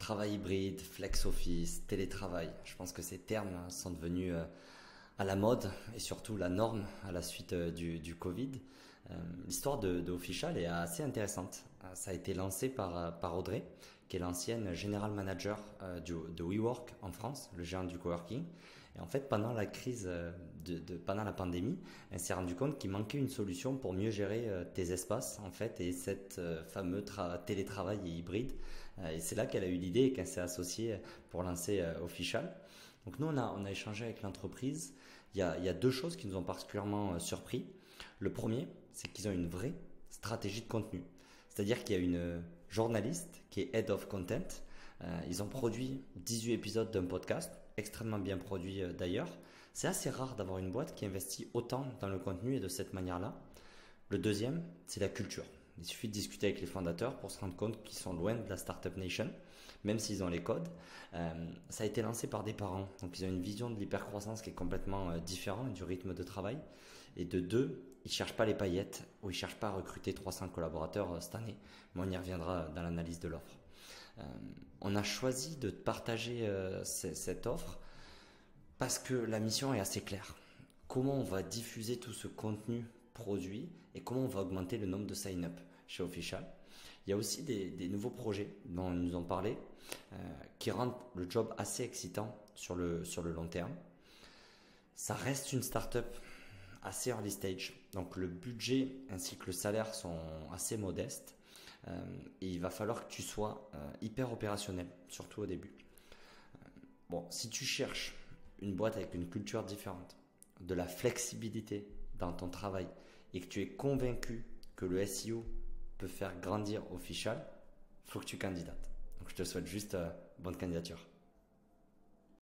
travail hybride, flex office, télétravail. Je pense que ces termes sont devenus à la mode et surtout la norme à la suite du Covid. L'histoire de Official est assez intéressante. Ça a été lancé par Audrey, qui est l'ancienne general manager de WeWork en France, le géant du coworking. Et en fait, pendant la crise, pendant la pandémie, elle s'est rendue compte qu'il manquait une solution pour mieux gérer tes espaces, en fait, et cette fameux télétravail et hybride. Et c'est là qu'elle a eu l'idée et qu'elle s'est associée pour lancer Official. Donc nous, on a échangé avec l'entreprise. Il y a deux choses qui nous ont particulièrement surpris. Le premier, c'est qu'ils ont une vraie stratégie de contenu. C'est-à-dire qu'il y a une journaliste qui est Head of Content. Ils ont produit 18 épisodes d'un podcast, extrêmement bien produit d'ailleurs. C'est assez rare d'avoir une boîte qui investit autant dans le contenu et de cette manière-là. Le deuxième, c'est la culture. Il suffit de discuter avec les fondateurs pour se rendre compte qu'ils sont loin de la Startup Nation, même s'ils ont les codes. Ça a été lancé par des parents, donc ils ont une vision de l'hypercroissance qui est complètement différente du rythme de travail. Et de deux, ils cherchent pas les paillettes ou ils cherchent pas à recruter 300 collaborateurs cette année, mais on y reviendra dans l'analyse de l'offre. On a choisi de partager cette offre parce que la mission est assez claire. Comment on va diffuser tout ce contenu produit et comment on va augmenter le nombre de sign-up chez Official. Il y a aussi des nouveaux projets dont ils nous ont parlé qui rendent le job assez excitant sur le long terme. Ça reste une startup assez early stage, donc le budget ainsi que le salaire sont assez modestes et il va falloir que tu sois hyper opérationnel, surtout au début. Bon, si tu cherches une boîte avec une culture différente, de la flexibilité dans ton travail et que tu es convaincu que le SEO peut faire grandir Official, faut que tu candidates. Donc je te souhaite juste bonne candidature.